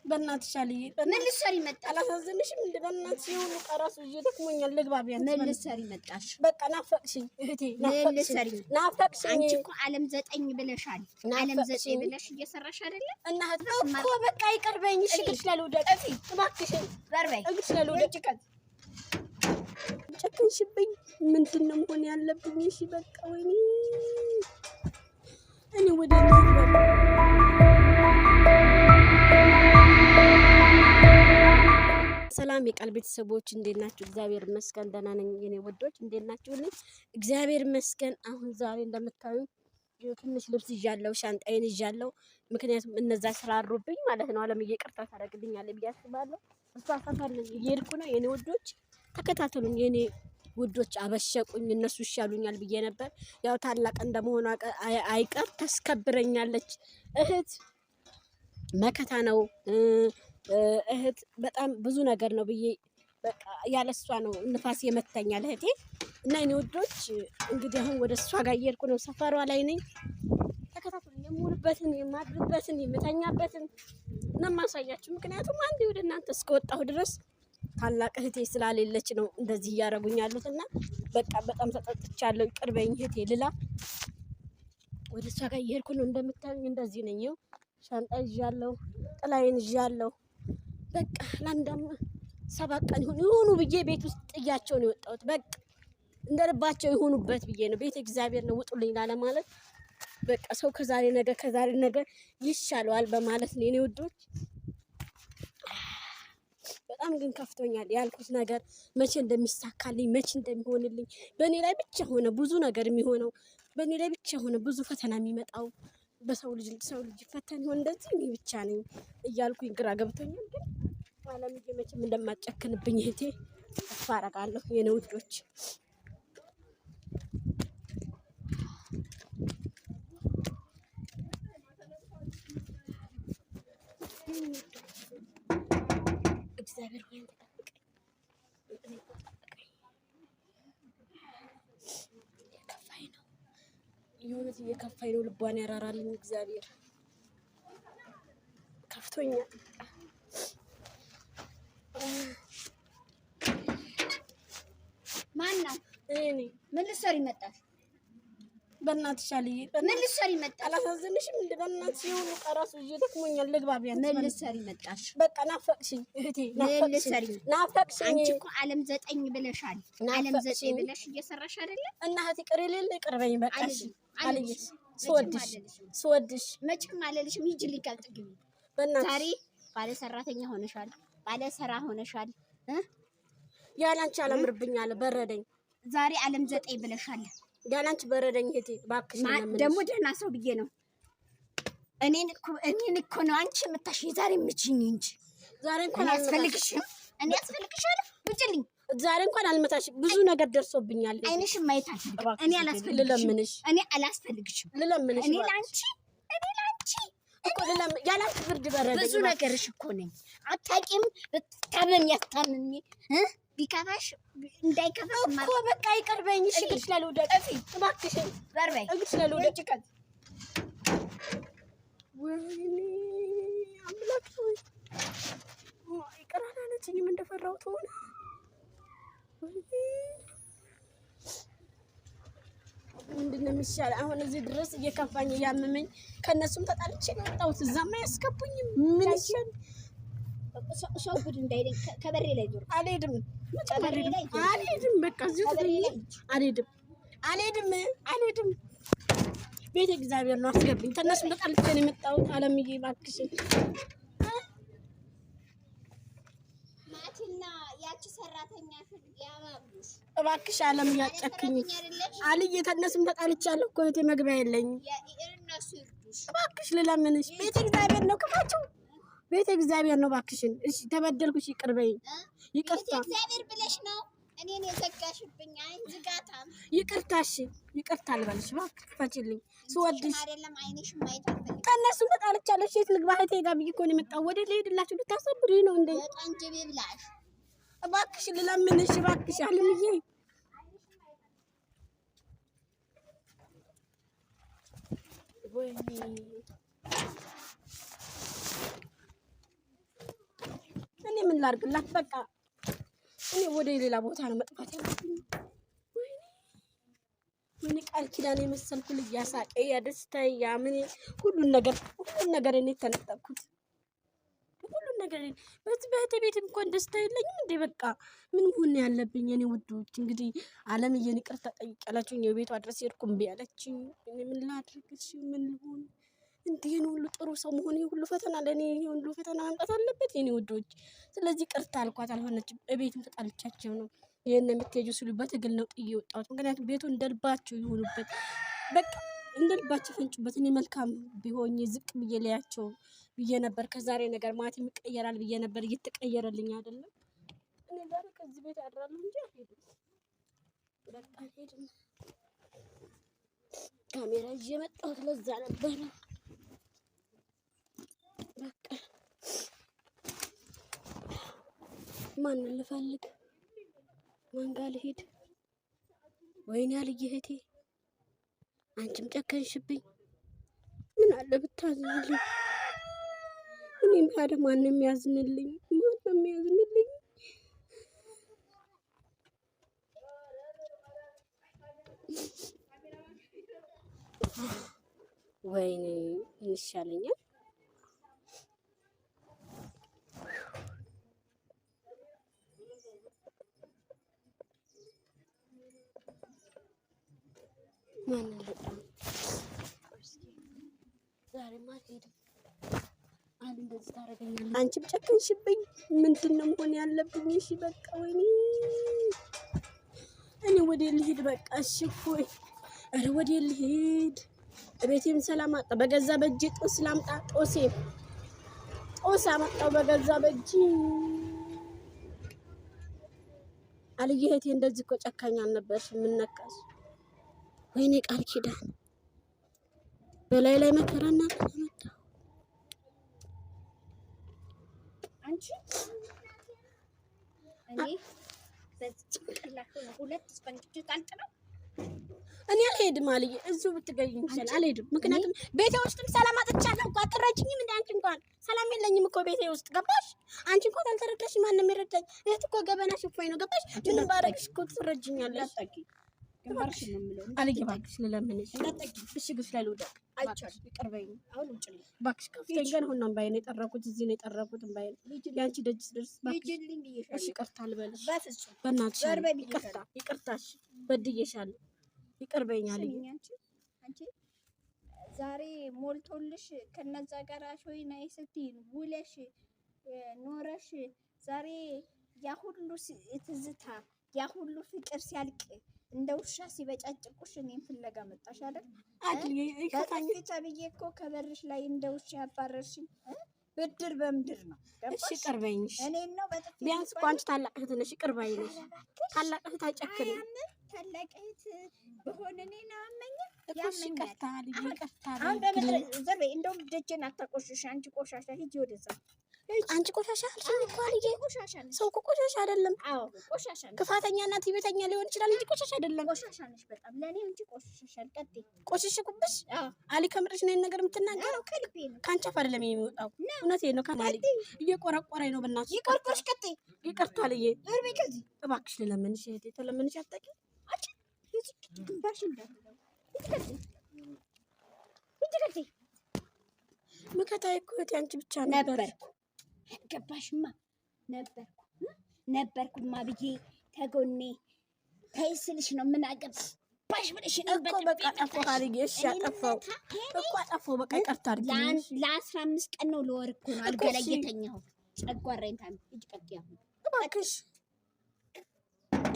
በእናትሽ አልዬ ምን ልትሰሪ መጣሽ? አላሳዝንሽም እንደ በእናትሽ ይሁን ቀራሱ ደክሞኛል። ልግባቢያ ምን ልትሰሪ መጣሽ? በቃ ናፈቅሽኝ እህቴ ናፈቅሽኝ። አንቺ እኮ ዓለም 9 ብለሻል። ዓለም 9 ብለሽ እየሰራሽ አይደለ? እና እኮ በቃ ይቅርበኝ። እሺ እግርሽ ላይ ልውደቅ እባክሽን። በርበይ እግርሽ ላይ ልውደቅ። ጨክንሽብኝ። ምንድን ነው መሆን ያለብኝ? እሺ በቃ ወይኔ እኔ ወደ ሰላም የቃል ቤተሰቦች እንዴት ናችሁ? እግዚአብሔር ይመስገን ደህና ነኝ። የኔ ወዶች እንዴት ናችሁልኝ? እግዚአብሔር ይመስገን። አሁን ዛሬ እንደምታዩ ትንሽ ልብስ ይዣለሁ፣ ሻንጣዬን ይዣለሁ። ምክንያቱም እነዛ ስላሩብኝ ማለት ነው። አለም ይቅርታ ታደርግልኛለህ ብዬ አስባለሁ። እሷ ሰፈር እየሄድኩ ነው። የኔ ወዶች ተከታተሉኝ። የኔ ውዶች አበሸቁኝ። እነሱ ይሻሉኛል ብዬ ነበር። ያው ታላቅ እንደመሆኗ አይቀር ታስከብረኛለች። እህት መከታ ነው። እህት በጣም ብዙ ነገር ነው ብዬ በቃ ያለሷ ነው ንፋስ የመታኛል እህቴ። እና እኔ ወዶች እንግዲህ አሁን ወደ እሷ ጋር እየሄድኩ ነው። ሰፈሯ ላይ ነኝ። ተከታተሉኝ። የምውልበትን የማድርበትን የምተኛበትን ነው የማሳያችሁ። ምክንያቱም አንዴ ወደ እናንተ እስከወጣሁ ድረስ ታላቅ እህቴ ስላሌለች ነው እንደዚህ እያደረጉኝ ያሉት። እና በቃ በጣም ተጠጥቻለሁ። ቅርበኝ እህቴ ልላ ወደ እሷ ጋር እየሄድኩ ነው። እንደምታዩኝ እንደዚህ ነኝ። ሻንጣ ይዣለሁ፣ ጥላዬን ይዣለሁ። በቃ ለአንዳም 7 ቀን ይሁኑ ብዬ ቤት ውስጥ ጥያቸው ነው የወጣሁት። በቃ እንደልባቸው ይሁኑበት ብዬ ነው። ቤት እግዚአብሔር ነው ውጡልኝ ላለ ማለት በቃ ሰው ከዛሬ ነገ ይሻለዋል በማለት ነው የኔ ውዶች። በጣም ግን ከፍቶኛል። ያልኩት ነገር መቼ እንደሚሳካልኝ መቼ እንደሚሆንልኝ በእኔ ላይ ብቻ ሆነ ብዙ ነገር የሚሆነው በእኔ ላይ ብቻ ሆነ ብዙ ፈተና የሚመጣው በሰው ልጅ ፈተን ይሆን እንደዚህ እኔ ብቻ ነኝ እያልኩኝ ግራ ገብቶኛል። ግን አለምዬ መቼም እንደማትጨክንብኝ እህቴ ተስፋ አደርጋለሁ የኔ ውዶች። እግዚአብሔር ሆይ ተጠብቀኝ። የከፋኝ ነው የእውነት እየከፋኝ ነው። ልቧን ያራራልኝ እግዚአብሔር። ከፍቶኛል። ማን ነው? እኔ ምን ልትሰሪ መጣሽ? በእናትሽ አልዬ ምን ልትሰሪ መጣሽ? አላሳዝንሽም እንደ በእናትሽ ይሁን ቀራሱ ደክሞኛል። ልግባቢያ ምን ልትሰሪ መጣሽ? በቃ ናፈቅሽኝ እህቴ ናፈቅሽኝ። አንቺ እኮ ዓለም 9 ብለሻል። ዓለም 9 ብለሽ እየሰራሽ አይደለ? እና እህቴ ቅሬሌለ ይቅርበኝ በቃ እሺ አልዬ። ስወድሽ መቼም አለልሽም። ሂጂልኝ ካልጥግቢ በእናትሽ። ዛሬ ባለ ሰራተኛ ሆነሻል፣ ባለ ስራ ሆነሻል። ያላንቺ አላምርብኛል፣ በረደኝ። ዛሬ ዓለም 9 ብለሻል። ያላንቺ በረደኝ እህቴ እባክሽ። ደግሞ ደህና ሰው ብዬ ነው እኔን እኮ ነው አንቺ የምታሽ ዛሬ ምችኝ እንጂ ዛሬ እንኳን አልፈልግሽም። እኔ አስፈልግሻለሁ። ውጭልኝ። ዛሬ እንኳን አልመታሽ። ብዙ ነገር ደርሶብኛል። አይንሽም ማየት አልፈልግም። እኔ አላስፈልግሽም። እኔ አላስፈልግሽም። ልለምንሽ እኔ ላንቺ እኮ ያላንቺ ብርድ በረደኝ። ብዙ ነገርሽ እኮ ነኝ። አታውቂም። ብታመም ያታምኝ ቢከፋሽ እንዳይከፋሽ እኮ በቃ ይቅርበኝ። እሺ እግርሽ ላይ ልውደቅ እባክሽን። በርበይ እግርሽ ላይ ልውደቅ። ወይኔ አምላክ ሆይ ይቅር አላለችኝም እንደፈራሁት ሆነ። ምንድን ነው የሚሻለው አሁን? እዚህ ድረስ እየከፋኝ እያመመኝ ከእነሱም ተጣልቼ ነው የወጣሁት። እዛማ አያስገቡኝም። ምን ይሻል? ሰው ጉድ እንዳይለኝ ከበሬ ላይ ዞር። አልሄድም። በቃ እዚሁ አልሄድም። ቤተ እግዚአብሔር ነው አስገብኝ። ከእነሱም ተጣልቼ ነው የመጣሁት። አለምዬ እባክሽን ማቲና ያቺ ሰራተኛ ያባብሉሽ እባክሽ። አለም ያጨክኝ አልዬ ከእነሱም ተጣልቻለሁ እኮ እህቴ። መግቢያ የለኝም። እባክሽ ልለምንሽ። ቤተ እግዚአብሔር ነው ክፋችሁ። ቤተ እግዚአብሔር ነው እባክሽን። እሺ ተበደልኩሽ፣ ይቅር በይኝ። ይቅርታ እግዚአብሔር ብለሽ ነው እኔን የዘጋሽብኝ። አይን ዝጋታም ይቅርታ። እሺ ይቅርታ ልበልሽ እባክሽ። ክፈችልኝ። ስወድሽ አይደለም አይንሽ ማየት አልፈልግም። ከእነሱም ተጣልቻለሁ። የት ልግባ? እህቴ ጋር ብዬሽ እኮ ነው የመጣሁ። ወደ ልሄድላችሁ ልታሳብዱኝ ነው እንዴ? ጠንጅቤ ብላሽ እባክሽ ልለምንሽ እባክሽ አለምዬ። ወይኔ ላድርግላት? በቃ እኔ ወደ ሌላ ቦታ ነው መጥፋት ያለብኝ። ምን ቃል ኪዳን የመሰልኩ ልጅ ያሳቀ ያደስታዬ ያምን ሁሉን ነገር እኔ ተነጠቅኩት። ሁሉን ነገር በዚህ በህቴ ቤት እንኳን ደስታ የለኝም እንዴ? በቃ ምን ሆነ ያለብኝ የኔ ውዶች? እንግዲህ አለምዬን ይቅርታ ጠይቄያላችሁ። የቤቷ አድረስ ሄድኩም ቢያለችኝ እኔ ምን ላድርግሽ? ምን ልሆን እንዴ? ነው ሁሉ ጥሩ ሰው መሆኔ ሁሉ ፈተና ለኔ ሁሉ ፈተና ማምጣት አለበት የኔ ውዶች? ስለዚህ ቅርታ አልኳት፣ አልሆነችም። በቤቱም ተጣልቻቸው ነው ይሄን የምትሄጂው ሲሉ በትግል ነው ጥዬ ወጣሁት። ምክንያቱም ቤቱ እንደልባቸው ይሆኑበት፣ በቃ እንደልባቸው ፈንጩበት። እኔ መልካም ቢሆን ዝቅ ብዬ ላያቸው ብዬ ነበር። ከዛሬ ነገር ማለት ይቀየራል ብዬ ነበር። እየተቀየረልኝ አይደለም። እኔ ዛሬ ከዚህ ቤት አድራለሁ እንጂ አልሄድም። በቃ አልሄድም። ካሜራ ይዤ መጣሁት ለዛ ነበር። በቃ ማንን ልፈልግ? ማን ጋር ልሄድ? ወይኔ አልዬ እህቴ አንቺም ጨከንሽብኝ። ምን አለ ብታዝንልኝ? እኔም ታዲያ ማንም ያዝንልኝ? ማንም ያዝንልኝ? ወይኔ ይሻለኛል። ማንን ልጣም? ዛሬማ አልሄድም። አንድ እንደዚህ ታደርገኛለህ። አንቺም ጨከንሽብኝ። ምንድን ነው መሆን ያለብኝ? እሺ በቃ ወይኔ እኔ ወዴ ልሂድ? በቃ እሺ ሆይ ኧረ ወዴ ልሂድ? ቤቴም ሰላም አጣ። በገዛ በእጄ ጦስ ላምጣ። ጦስ አመጣው በገዛ በእጄ። አልዬ እህቴ እንደዚህ እኮ ጨካኝ አልነበርሽም። ምን ነካሽ? ወይኔ ቃል ኪዳን በላይ ላይ መከራና ተመጣ። አንቺ እኔ በዚህ ክላክ ሁለት ስፖንጅ ታልጥነው እኔ አልሄድም። አልዬ እዚሁ ብትገኝ ይችላል። አልሄድም። ምክንያቱም ቤቴ ውስጥም ሰላም አጥቻለሁ እኮ። አትረጂኝም እንደ አንቺ እንኳን ሰላም የለኝም እኮ ቤቴ ውስጥ ገባሽ? አንቺ እንኳን አልተረዳሽ። ማንም ይረዳኝ? እህት እኮ ገበናሽ እፎይ ነው ገባሽ? ምን ባረግሽ እኮ ትረጂኛለሽ። ግንባርሽ ነው የምለው። አልዬ እባክሽ ልለምንሽ። እሺ ግፍ ላይ ልውደቅ። አይቻልም። ይቅርበኝ አሁን ውጭ ልኝ እባክሽ። ከፍተኛ ገና ሁሉ እምባዬን የጠረኩት እዚህ ነው የጠረኩት እምባዬን። ያንቺ ደጅ ስደርስ እባክሽ ልጅልኝ ብዬሻለሁ። እሺ ይቅርታ ልበልሽ። በፍጹም በእናትሽ ዘርበ ይቅርታ፣ ይቅርታሽ በድዬሻለሁ። ይቅርበኝ አልዬ። አንቺ ዛሬ ሞልቶልሽ ከነዛ ጋር ሾይ ናይ ስትይ ውለሽ ኖረሽ ዛሬ ያ ሁሉ ትዝታ ያ ሁሉ ፍቅር ሲያልቅ እንደ ውሻ ሲበጫጭቁሽ እኔን ፍለጋ መጣሽ አይደል? ይከታኝ ብዬ እኮ ከበርሽ ላይ እንደ ውሻ ያባረርሽኝ ብድር በምድር ነው። እሺ ቅርበኝ። እኔን ነው በጥፊ ቢያንስ እኮ አንቺ ታላቅ እህት ነሽ። ቅርበኝ ነሽ። ታላቅ እህት አይጨክንም። ታላቅ እህት በሆነ እኔን አመኘ እሺ ይቅርታ ልጅ ይቅርታ። አሁን በመድረ ዘርቤ እንደውም ደጀን አታቆሽሽ አንቺ ቆሻሻ። ሂጂ ወደዛ። አንቺ ቆሻሻ አልሽኝ እኮ አልዬ። ቆሻሻ ነሽ። ሰው እኮ ቆሻሻ አይደለም። አዎ ቆሻሻ ነሽ። ክፋተኛ እና ትዕቢተኛ ሊሆን ይችላል እንጂ ቆሻሻ አይደለም። ቆሻሻ ነሽ በጣም ለኔ እንጂ ቆሻሻል። ቀጥይ። ቆሽሽኩብሽ? አዎ አሊ ከምርሽ ነው ነገር የምትናገረው? ከልቤ ነው። ካንቺ አፍ አይደለም የሚወጣው። እውነቴን ነው። ካናሊ እየቆረቆረኝ ነው። በእናትሽ ይቆርቆሽ። ቀጥይ። ይቅርታ አልዬ። ዘርቤ ከዚህ እባክሽ ልለምንሽ እህቴ። ተለምንሽ አትጠቂ። አንቺ ግንባርሽ እንዳትለው። ይትከተይ መከታዬ እኮ እህቴ አንቺ ብቻ ነበርኩ። ገባሽማ? ነበርኩማ ብዬ ከጎኔ ተይስልሽ ነው። ምን አገባሽ ብለሽ ነው እኮ በቃ ጠፋሁ አልዬ። እሺ አጠፋሁ እኮ አጠፋሁ። በቃ ይቅርታ አድርጊልኝ። ለ15 ቀን ነው ለወር እኮ ነው አልጋ ላይ የተኛሁት። ጨጓራዬን ታም እጅ ቀጥይ። አሁን እባክሽ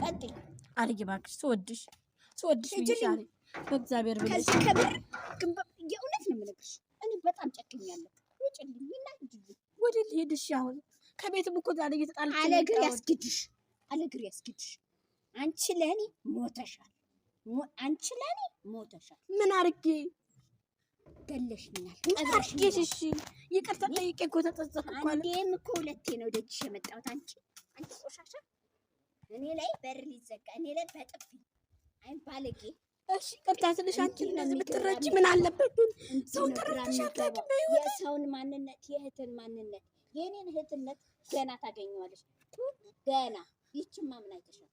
ቀጥይ አልዬ እባክሽ። ስወድሽ ብዬሻለሁ በእግዚአብሔር ብለሽ። ከዚህ ከብር የእውነት ነው የምነግርሽ። እኔ በጣም ጨክኛለሁ። ውጭልኝ እና ሂጂልኝ። ወደ ልሄድ? እሺ አሁን ከቤትም እኮ ዛሬ እየተጣላች አለግር ያስግድሽ። አንቺ ለኔ ሞተሻል። ምን አርጌ ገለሽኛል? ቀብረሽኛል። እሺ ይቅርታ ጠይቄ እኮ ተጸጸትኩ እኮ። አንዴም እኮ ሁለቴ ነው ደጅሽ የመጣሁት። አንቺ ቆሻሻ እኔ ላይ በር ሊዘጋ እኔ ላይ በጥፊ አይ ባለጌ እሺ ቅርታ ስልሽ አንቺ እንደዚህ ብትረጂ ምን አለበት ግን ሰውን ተረድተሽ አታውቂም። የሰውን ማንነት የእህትን ማንነት የኔን እህትነት ገና ታገኘዋለሽ። ገና ይችማ ምን አይተሻል?